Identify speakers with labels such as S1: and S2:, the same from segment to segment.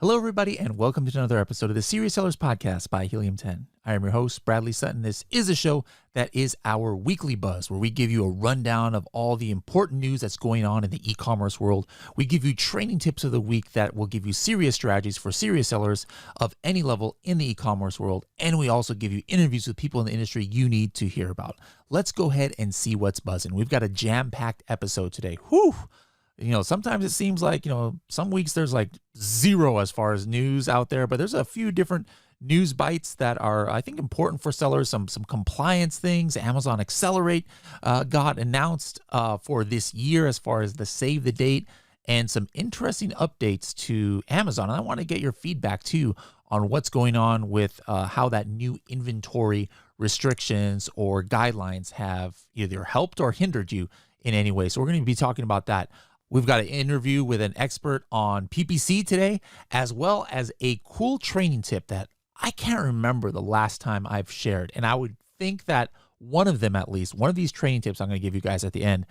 S1: Hello, everybody, and welcome to another episode of the Serious Sellers Podcast by Helium 10. I am your host, Bradley Sutton. This is a show that is our weekly buzz, where we give you a rundown of all the important news that's going on in the e-commerce world. We give you training tips of the week that will give you serious strategies for serious sellers of any level in the e-commerce world. And we also give you interviews with people in the industry you need to hear about. Let's go ahead and see what's buzzing. We've got a jam-packed episode today. Whew! Sometimes it seems like, some weeks there's like zero as far as news out there, but there's a few different news bites that are, I think, important for sellers. Some compliance things. Amazon Accelerate got announced for this year as far as the save the date, and some interesting updates to Amazon. And I want to get your feedback too on what's going on with how that new inventory restrictions or guidelines have either helped or hindered you in any way. So we're going to be talking about that. We've got an interview with an expert on PPC today, as well as a cool training tip that I can't remember the last time I've shared. And I would think that one of them, at least, one of these training tips I'm going to give you guys at the end,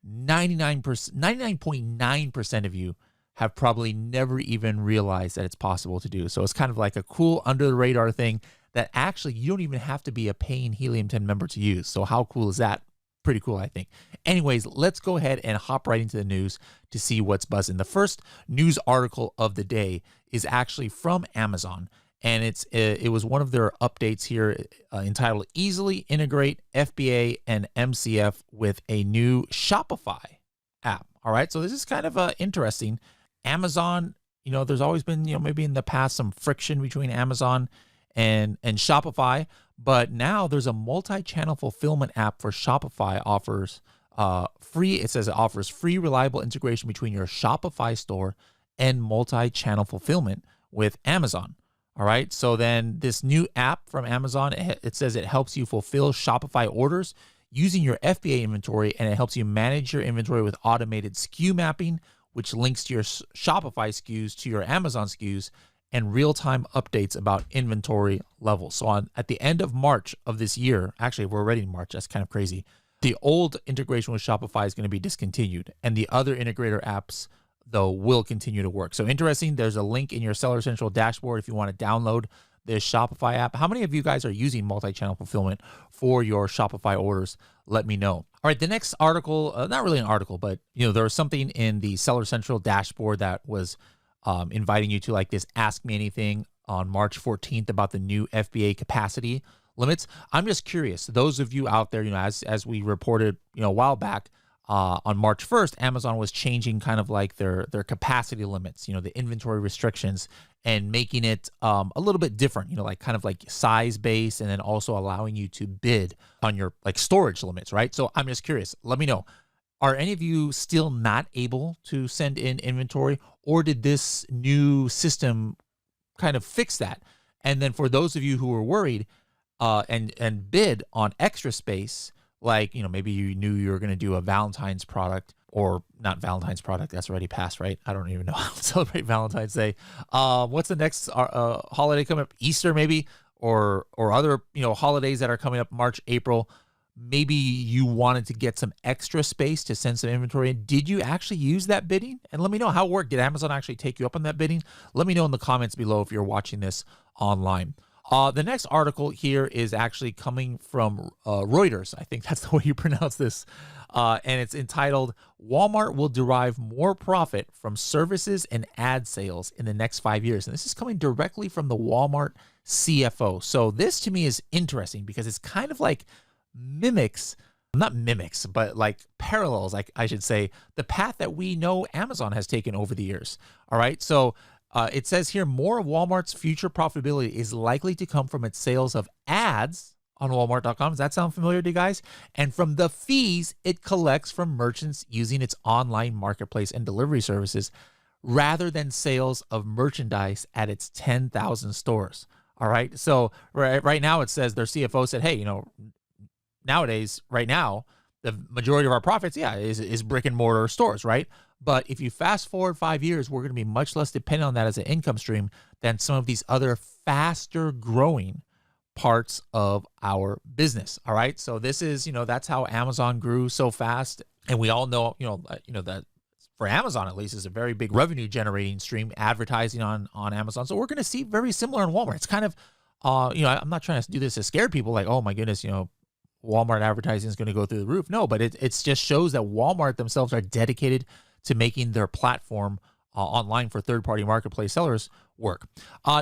S1: 99.9% of you have probably never even realized that it's possible to do. So it's kind of like a cool under the radar thing that actually you don't even have to be a paying Helium 10 member to use. So how cool is that? Pretty cool, I think. Anyways, let's go ahead and hop right into the news to see what's buzzing. The first news article of the day is actually from Amazon, and it was one of their updates here entitled "Easily Integrate FBA and MCF with a New Shopify App." All right, so this is kind of interesting. Amazon, there's always been, maybe in the past some friction between Amazon and Shopify. But now there's a multi-channel fulfillment app for Shopify offers free. It says it offers free, reliable integration between your Shopify store and multi-channel fulfillment with Amazon. All right. So then this new app from Amazon, it says it helps you fulfill Shopify orders using your FBA inventory, and it helps you manage your inventory with automated SKU mapping, which links to your Shopify SKUs to your Amazon SKUs, and real-time updates about inventory levels. So at the end of March of this year, actually we're already in March, that's kind of crazy, the old integration with Shopify is going to be discontinued, and the other integrator apps, though, will continue to work. So interesting, there's a link in your Seller Central dashboard if you want to download this Shopify app. How many of you guys are using multi-channel fulfillment for your Shopify orders? Let me know. All right, the next article, not really an article, but there was something in the Seller Central dashboard that was inviting you to like this Ask Me Anything on March 14th about the new FBA capacity limits. I'm just curious, those of you out there, as we reported, a while back, on March 1st, Amazon was changing kind of like their capacity limits, the inventory restrictions, and making it a little bit different, like kind of like size based, and then also allowing you to bid on your like storage limits, right? So I'm just curious, let me know. Are any of you still not able to send in inventory, or did this new system kind of fix that? And then for those of you who were worried and bid on extra space, like, maybe you knew you were going to do a Valentine's product, or not Valentine's product, that's already passed, right? I don't even know how to celebrate Valentine's Day. What's the next holiday coming up? Easter maybe, or other, holidays that are coming up, March, April. Maybe you wanted to get some extra space to send some inventory in. Did you actually use that bidding? And let me know how it worked. Did Amazon actually take you up on that bidding? Let me know in the comments below if you're watching this online. The next article here is actually coming from Reuters. I think that's the way you pronounce this. And it's entitled, "Walmart Will Derive More Profit from Services and Ad Sales in the Next 5 Years." And this is coming directly from the Walmart CFO. So this to me is interesting because it's kind of like not mimics, but like parallels, like I should say, the path that we know Amazon has taken over the years. All right. So it says here, more of Walmart's future profitability is likely to come from its sales of ads on Walmart.com. Does that sound familiar to you guys? And from the fees it collects from merchants using its online marketplace and delivery services, rather than sales of merchandise at its 10,000 stores. All right. So right now it says their CFO said, hey, nowadays, right now, the majority of our profits, is brick and mortar stores, right? But if you fast forward 5 years, we're going to be much less dependent on that as an income stream than some of these other faster growing parts of our business. All right. So this is, that's how Amazon grew so fast. And we all know, that for Amazon at least, is a very big revenue generating stream, advertising on Amazon. So we're going to see very similar in Walmart. It's kind of, I'm not trying to do this to scare people like, oh my goodness, Walmart advertising is going to go through the roof. No, but it just shows that Walmart themselves are dedicated to making their platform online for third-party marketplace sellers work.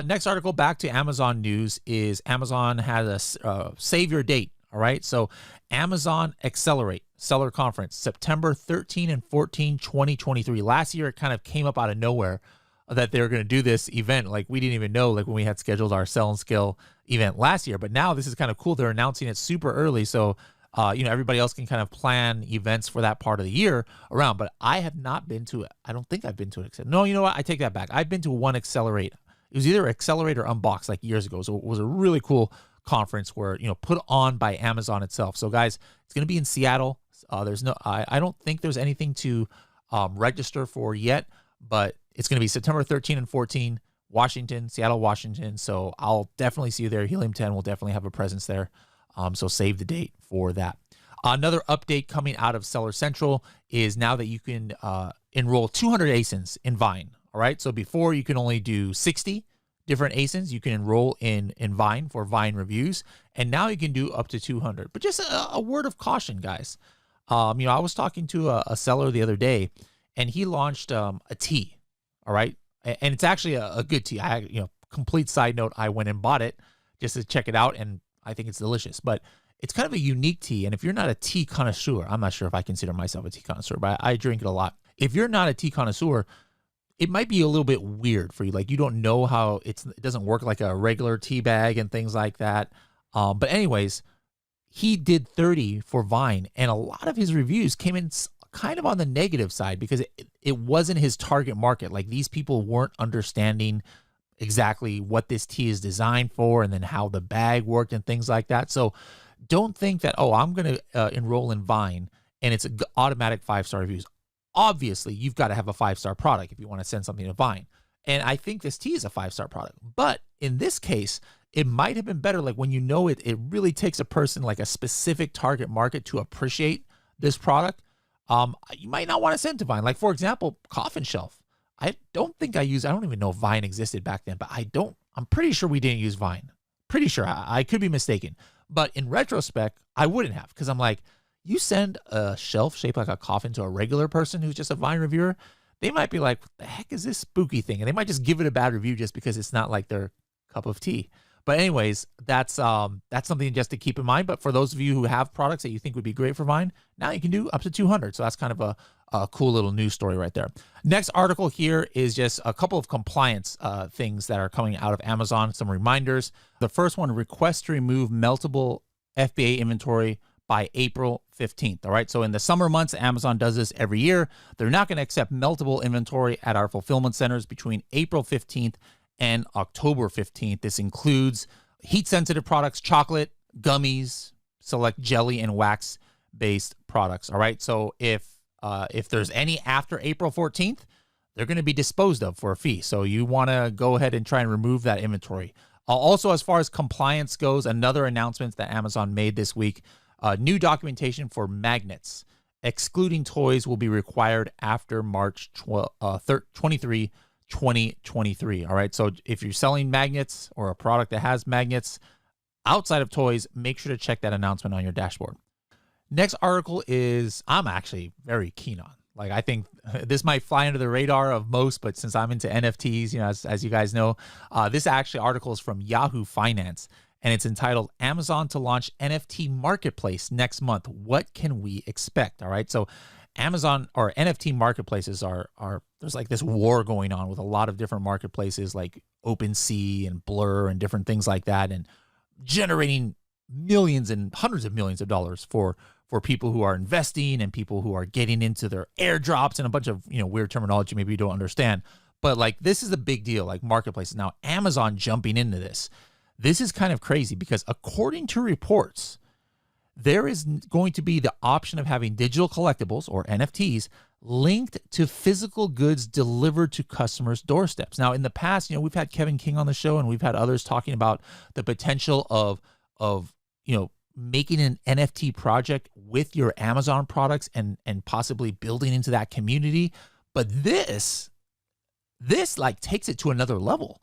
S1: Next article, back to Amazon news, is Amazon has a save your date. All right, so Amazon Accelerate Seller Conference, September 13 and 14, 2023. Last year, it kind of came up out of nowhere that they were going to do this event. Like, we didn't even know, like, when we had scheduled our Sell and Scale event last year. But now this is kind of cool. They're announcing it super early, so everybody else can kind of plan events for that part of the year around. But I have not been to it. I don't think I've been to it. No, you know what? I take that back. I've been to one Accelerate. It was either Accelerate or Unbox like years ago. So it was a really cool conference where, put on by Amazon itself. So guys, it's going to be in Seattle. I don't think there's anything to register for yet, but it's going to be September 13 and 14, Seattle, Washington. So I'll definitely see you there. Helium 10 will definitely have a presence there. So save the date for that. Another update coming out of Seller Central is now that you can enroll 200 ASINs in Vine. All right. So before you can only do 60 different ASINs you can enroll in Vine for Vine reviews, and now you can do up to 200. But just a word of caution, guys. I was talking to a seller the other day, and he launched a tea. All right, and it's actually a good tea. Complete side note, I went and bought it just to check it out, and I think it's delicious. But it's kind of a unique tea, and if you're not a tea connoisseur, I'm not sure if I consider myself a tea connoisseur, but I drink it a lot. If you're not a tea connoisseur, it might be a little bit weird for you. Like, you don't know how it doesn't work like a regular tea bag and things like that. But anyways, he did 30 for Vine, and a lot of his reviews came in kind of on the negative side because it wasn't his target market. Like, these people weren't understanding exactly what this tea is designed for and then how the bag worked and things like that. So don't think that, I'm going to enroll in Vine and it's automatic 5-star reviews. Obviously, you've got to have a 5-star product if you want to send something to Vine. And I think this tea is a 5-star product. But in this case, it might have been better. Like, when it really takes a person, like a specific target market, to appreciate this product. You might not want to send to Vine. Like, for example, Coffin Shelf. I don't even know if Vine existed back then, but I'm pretty sure we didn't use Vine. Pretty sure. I could be mistaken. But in retrospect, I wouldn't have, because I'm like, you send a shelf shaped like a coffin to a regular person who's just a Vine reviewer, they might be like, what the heck is this spooky thing? And they might just give it a bad review just because it's not like their cup of tea. But anyways, that's something just to keep in mind. But for those of you who have products that you think would be great for Vine, now you can do up to 200. So that's kind of a cool little news story right there. Next article here is just a couple of compliance things that are coming out of Amazon, some reminders. The first one, request to remove meltable FBA inventory by April 15th. All right. So in the summer months, Amazon does this every year. They're not going to accept meltable inventory at our fulfillment centers between April 15th and October 15th. This includes heat-sensitive products, chocolate, gummies, select jelly and wax-based products. All right. So if there's any after April 14th, they're going to be disposed of for a fee. So you want to go ahead and try and remove that inventory. Also, as far as compliance goes, another announcement that Amazon made this week, new documentation for magnets, excluding toys, will be required after March 23, 2023. All right. So if you're selling magnets or a product that has magnets outside of toys, make sure to check that announcement on your dashboard. Next article is I'm actually very keen on. Like, I think this might fly under the radar of most, but since I'm into NFTs, as you guys know, this actually article is from Yahoo Finance, and it's entitled "Amazon to Launch NFT Marketplace Next Month. What Can We Expect?" All right. So Amazon or NFT marketplaces are there's like this war going on with a lot of different marketplaces like OpenSea and Blur and different things like that, and generating millions and hundreds of millions of dollars for people who are investing and people who are getting into their airdrops and a bunch of weird terminology maybe you don't understand. But like, this is a big deal, like marketplaces. Now Amazon jumping into this is kind of crazy because according to reports, there is going to be the option of having digital collectibles or NFTs linked to physical goods delivered to customers' doorsteps. Now, in the past, we've had Kevin King on the show and we've had others talking about the potential of making an NFT project with your Amazon products and possibly building into that community. But this like takes it to another level.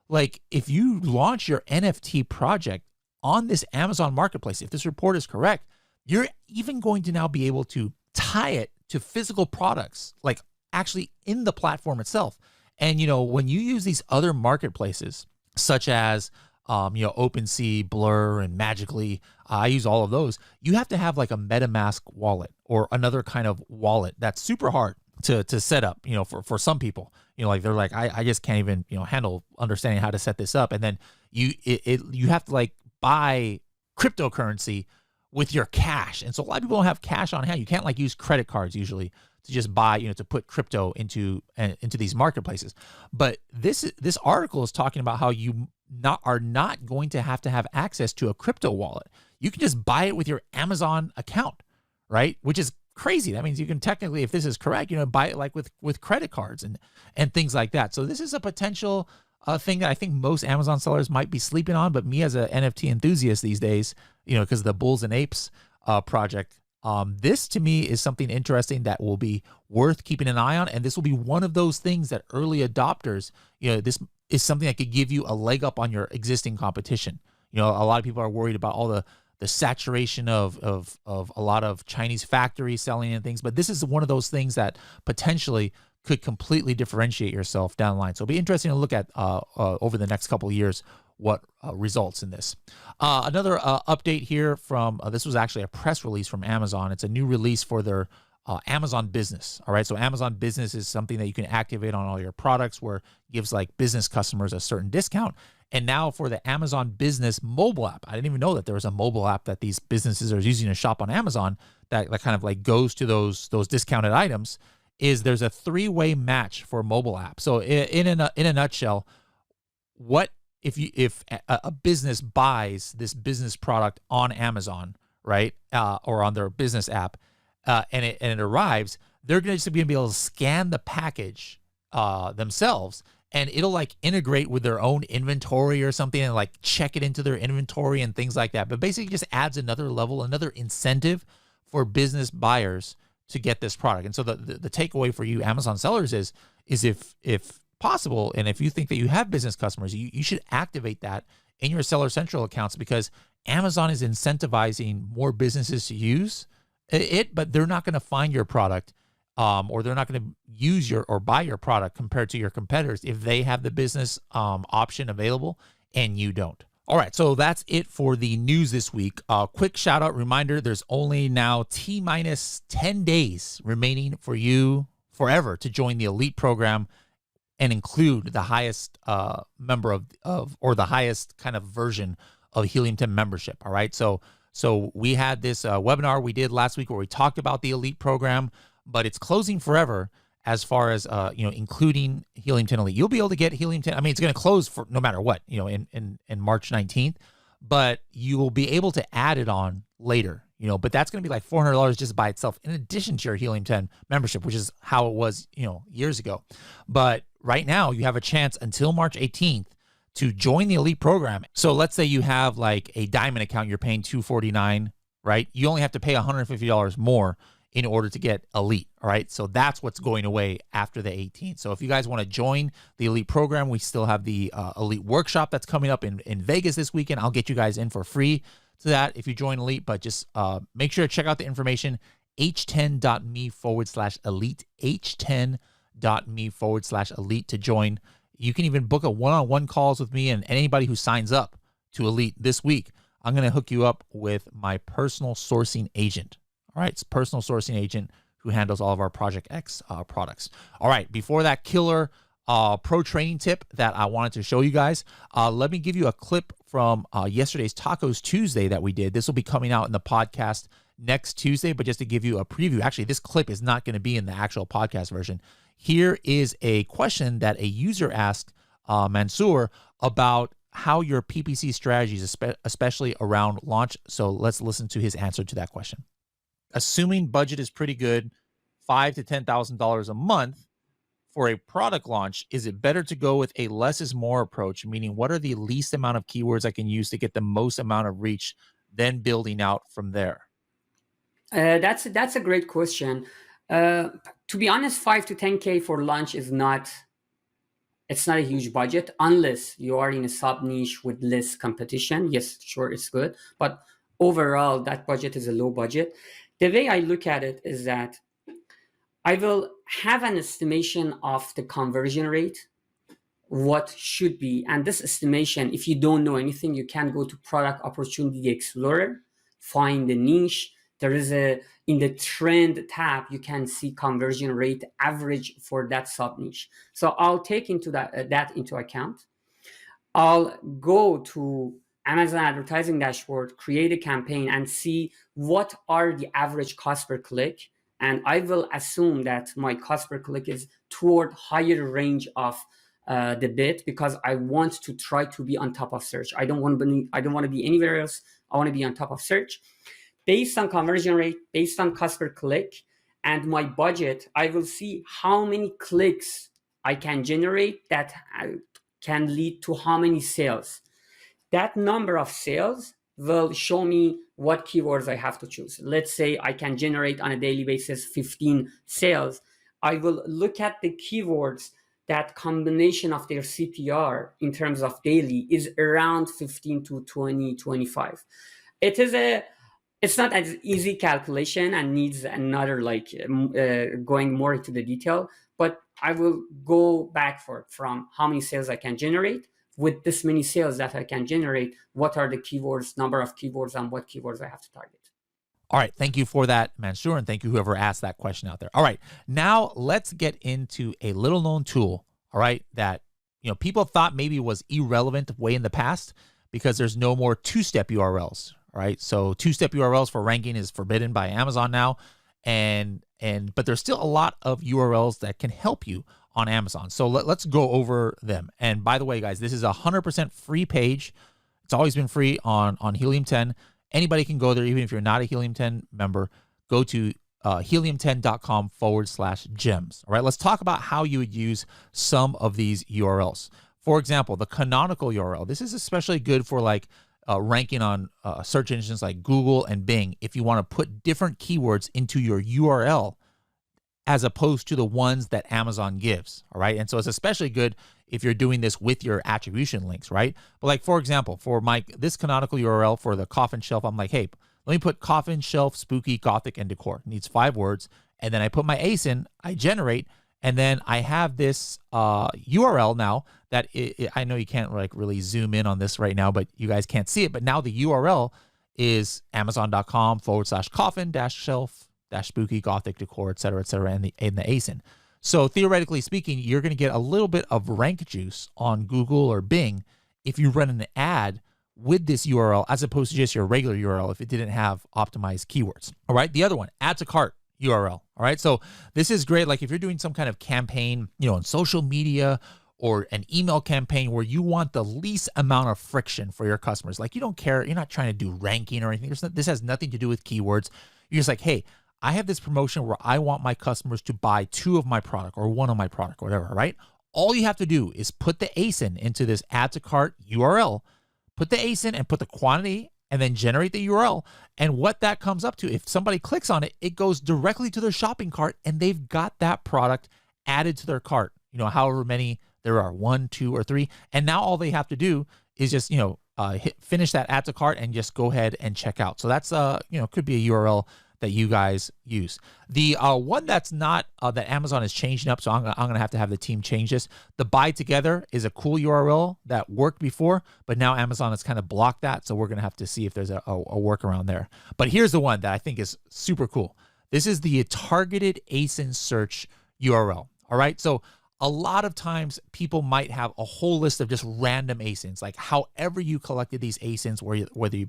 S1: Like if you launch your NFT project on this Amazon Marketplace, if this report is correct, you're even going to now be able to tie it to physical products, like actually in the platform itself. And, when you use these other marketplaces, such as, OpenSea, Blur, and Magically, I use all of those. You have to have like a MetaMask wallet or another kind of wallet that's super hard to set up, for some people, like they're like, I just can't even, handle understanding how to set this up. And then you have to like buy cryptocurrency with your cash. And so a lot of people don't have cash on hand. You can't like use credit cards usually to just buy, to put crypto into these marketplaces. But this article is talking about how you are not going to have access to a crypto wallet. You can just buy it with your Amazon account, right? Which is crazy. That means you can technically, if this is correct, buy it like with credit cards and things like that. So this is a potential thing that I think most Amazon sellers might be sleeping on. But me as an NFT enthusiast these days, because of the Bulls and Apes project, this to me is something interesting that will be worth keeping an eye on. And this will be one of those things that early adopters, this is something that could give you a leg up on your existing competition. A lot of people are worried about all the saturation of a lot of Chinese factories selling and things, but this is one of those things that potentially could completely differentiate yourself down the line. So it'll be interesting to look at over the next couple of years what results in this. Another update here from, this was actually a press release from Amazon. It's a new release for their Amazon Business. All right. So Amazon Business is something that you can activate on all your products where it gives like business customers a certain discount. And now for the Amazon Business mobile app, I didn't even know that there was a mobile app that these businesses are using to shop on Amazon that kind of like goes to those discounted items. There's a 3-way match for mobile app. So in a nutshell, what if a business buys this business product on Amazon, right, or on their business app, and it arrives, they're going to be able to scan the package themselves, and it'll like integrate with their own inventory or something and like check it into their inventory and things like that. But basically just adds another level, another incentive for business buyers to get this product. And so the takeaway for you Amazon sellers is if possible, and if you think that you have business customers, you should activate that in your Seller Central accounts, because Amazon is incentivizing more businesses to use it, but they're not going to find your product or they're not going to use or buy your product compared to your competitors if they have the business option available and you don't. All right, so that's it for the news this week. Quick shout out reminder, there's only now T-minus 10 days remaining for you forever to join the Elite program and include the highest member of or the highest kind of version of Helium 10 membership. All right, so we had this webinar we did last week where we talked about the Elite program, but it's closing forever as far as including Helium 10 Elite. You'll be able to get Helium 10. I mean, it's going to close for no matter what, in March 19th, but you will be able to add it on later, but that's going to be like $400 just by itself in addition to your Helium 10 membership, which is how it was, years ago. But right now you have a chance until March 18th to join the Elite program. So let's say you have like a diamond account, you're paying $249, right? You only have to pay $150 more in order to get Elite, all right? So that's what's going away after the 18th. So if you guys want to join the Elite program, we still have the Elite workshop that's coming up in Vegas this weekend. I'll get you guys in for free to that if you join Elite, but just make sure to check out the information, h10.me/elite, h10.me/elite to join. You can even book a one-on-one calls with me and anybody who signs up to Elite this week. I'm going to hook you up with my personal sourcing agent. All right, it's personal sourcing agent who handles all of our Project X products. All right, before that killer pro training tip that I wanted to show you guys, let me give you a clip from yesterday's Tacos Tuesday that we did. This will be coming out in the podcast next Tuesday, but just to give you a preview, actually, this clip is not going to be in the actual podcast version. Here is a question that a user asked Mansour about how your PPC strategies, especially around launch. So let's listen to his answer to that question. Assuming budget is pretty good, $5,000 to $10,000 a month for a product launch, is it better to go with a less is more approach? Meaning, what are the least amount of keywords I can use to get the most amount of reach, then building out from there?
S2: That's a great question. To be honest, 5 to 10K for launch it's not a huge budget unless you are in a sub niche with less competition. Yes, sure, it's good. But overall, that budget is a low budget. The way I look at it is that I will have an estimation of the conversion rate, what should be. And this estimation, if you don't know anything, you can go to Product Opportunity Explorer, find the niche. There is in the trend tab, you can see conversion rate average for that sub niche. So I'll take into that into account. I'll go to Amazon advertising dashboard, create a campaign, and see what are the average cost per click. And I will assume that my cost per click is toward higher range of the bid, because I want to try to be on top of search. I don't want to be anywhere else. I want to be on top of search. Based on conversion rate, based on cost per click, and my budget, I will see how many clicks I can generate that can lead to how many sales. That number of sales will show me what keywords I have to choose. Let's say I can generate on a daily basis 15 sales. I will look at the keywords that combination of their CTR in terms of daily is around 15 to 20, 25. It's not as easy calculation and needs another going more into the detail, but I will go back from how many sales I can generate. With this many sales that I can generate, what are the keywords, number of keywords, and what keywords I have to target.
S1: All right. Thank you for that, Mansour, and thank you whoever asked that question out there. All right. Now let's get into a little known tool, all right, that people thought maybe was irrelevant way in the past because there's no more two-step URLs, all right? So two-step URLs for ranking is forbidden by Amazon now, but there's still a lot of URLs that can help you on Amazon. So let's go over them. And by the way, guys, this is a 100% free page. It's always been free on Helium 10. Anybody can go there, even if you're not a Helium 10 member. Go to helium10.com/gems. All right, let's talk about how you would use some of these URLs. For example, the canonical URL. This is especially good for ranking on search engines like Google and Bing if you want to put different keywords into your URL as opposed to the ones that Amazon gives, all right? And so it's especially good if you're doing this with your attribution links, right? But for example, for this canonical URL for the coffin shelf, I'm like, hey, let me put coffin shelf, spooky, gothic, and decor. It needs 5 words. And then I put my ASIN, I generate, and then I have this URL now that I know you can't really zoom in on this right now, but you guys can't see it. But now the URL is amazon.com/coffin-shelf spooky, gothic, decor, et cetera, in the ASIN. So theoretically speaking, you're going to get a little bit of rank juice on Google or Bing if you run an ad with this URL as opposed to just your regular URL if it didn't have optimized keywords. All right. The other one, add to cart URL. All right. So this is great. Like if you're doing some kind of campaign, on social media or an email campaign where you want the least amount of friction for your customers. Like you don't care. You're not trying to do ranking or anything. This has nothing to do with keywords. You're just like, hey, I have this promotion where I want my customers to buy 2 of my product or 1 of my product or whatever, right? All you have to do is put the ASIN into this add to cart URL, put the ASIN and put the quantity and then generate the URL. And what that comes up to, if somebody clicks on it, it goes directly to their shopping cart and they've got that product added to their cart, however many there are, 1, 2, or 3. And now all they have to do is just, finish that add to cart and just go ahead and check out. So that's, could be a URL that you guys use. The one that's not that Amazon is changing up, so I'm gonna have to have the team change this. The buy together is a cool URL that worked before, but now Amazon has kind of blocked that, so we're gonna have to see if there's a workaround there. But here's the one that I think is super cool. This is the targeted ASIN search URL. All right, so a lot of times people might have a whole list of just random ASINs, like however you collected these ASINs, whether you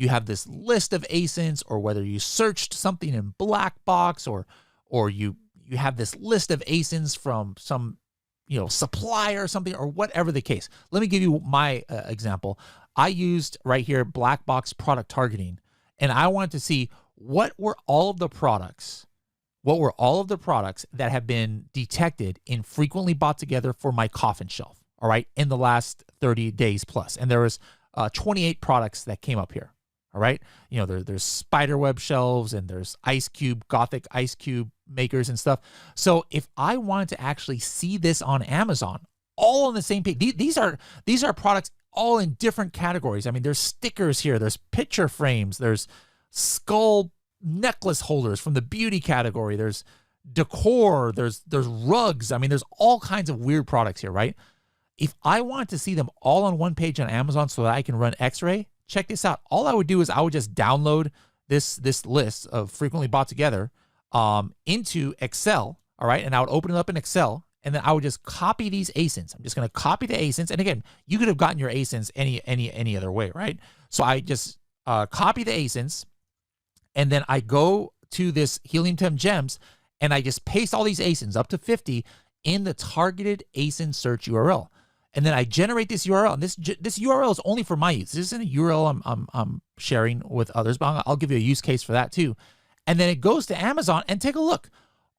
S1: have this list of ASINs or whether you searched something in black box or you have this list of ASINs from some supplier or something or whatever the case. Let me give you my example. I used right here black box product targeting, and I wanted to see what were all of the products that have been detected in frequently bought together for my coffin shelf, all right, in the last 30 days plus. And there was 28 products that came up here. All right. There's spiderweb shelves and there's Gothic ice cube makers and stuff. So if I wanted to actually see this on Amazon, all on the same page, these are products all in different categories. I mean, there's stickers here, there's picture frames, there's skull necklace holders from the beauty category, there's decor, there's rugs. I mean, there's all kinds of weird products here, right? If I want to see them all on one page on Amazon so that I can run X-ray, check this out. All I would do is I would just download this list of frequently bought together into Excel, all right? And I would open it up in Excel, and then I would just copy these ASINs. I'm just going to copy the ASINs. And again, you could have gotten your ASINs any other way, right? So I just copy the ASINs, and then I go to this Helium 10 gems, and I just paste all these ASINs up to 50 in the targeted ASIN search URL. And then I generate this URL, and this URL is only for my use. This isn't a URL I'm sharing with others, but I'll give you a use case for that too. And then it goes to Amazon, and take a look.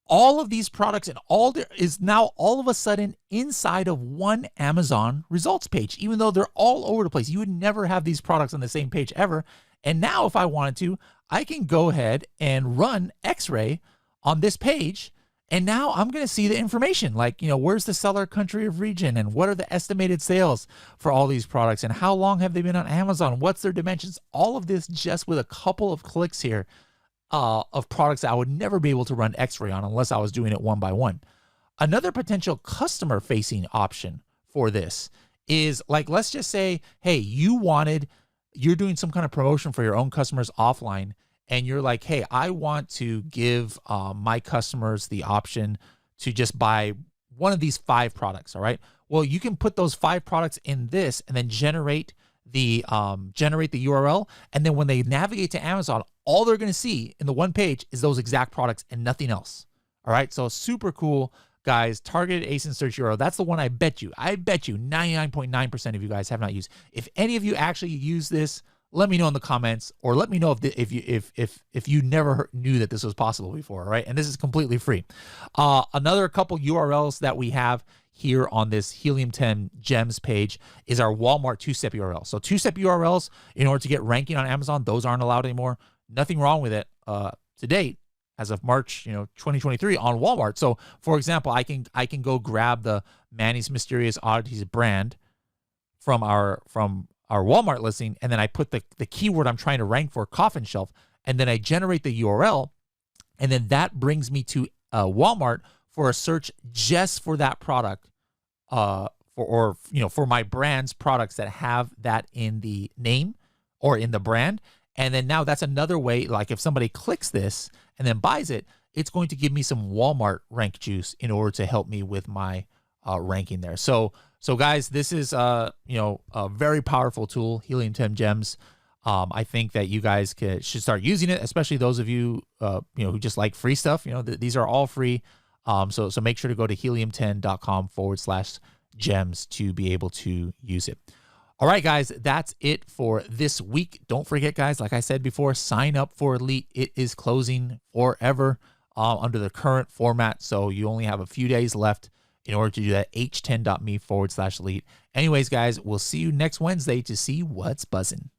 S1: All of these products and all there is now all of a sudden inside of one Amazon results page, even though they're all over the place. You would never have these products on the same page ever. And now if I wanted to, I can go ahead and run X-ray on this page. And now I'm going to see the information like, where's the seller country of region, and what are the estimated sales for all these products, and how long have they been on Amazon? What's their dimensions? All of this just with a couple of clicks here of products that I would never be able to run X-ray on unless I was doing it one by one. Another potential customer facing option for this is like, let's just say, hey, you're doing some kind of promotion for your own customers offline, and you're like, hey, I want to give my customers the option to just buy one of these 5 products, all right? Well, you can put those 5 products in this and then generate the URL. And then when they navigate to Amazon, all they're going to see in the one page is those exact products and nothing else. All right. So super cool, guys. Targeted ASIN search URL. That's the one I bet you 99.9% of you guys have not used. If any of you actually use this, let me know in the comments, or let me know if you never knew that this was possible before, right? And this is completely free. Another couple URLs that we have here on this Helium 10 gems page is our Walmart 2-step URL. So 2-step URLs, in order to get ranking on Amazon, those aren't allowed anymore. Nothing wrong with it to date as of March 2023 on Walmart. So for example, I can go grab the Manny's Mysterious Oddities brand from our Walmart listing, and then I put the keyword I'm trying to rank for, coffin shelf, and then I generate the URL, and then that brings me to Walmart for a search just for that product, for my brand's products that have that in the name or in the brand. And then now that's another way, like if somebody clicks this and then buys it, it's going to give me some Walmart rank juice in order to help me with my ranking there. So guys, this is a very powerful tool, Helium 10 gems. I think that you guys should start using it, especially those of you who just like free stuff. These are all free. So make sure to go to helium10.com/gems to be able to use it. All right, guys, that's it for this week. Don't forget, guys, like I said before, sign up for Elite. It is closing forever under the current format. So you only have a few days left in order to do that. h10.me/elite. Anyways, guys, we'll see you next Wednesday to see what's buzzing.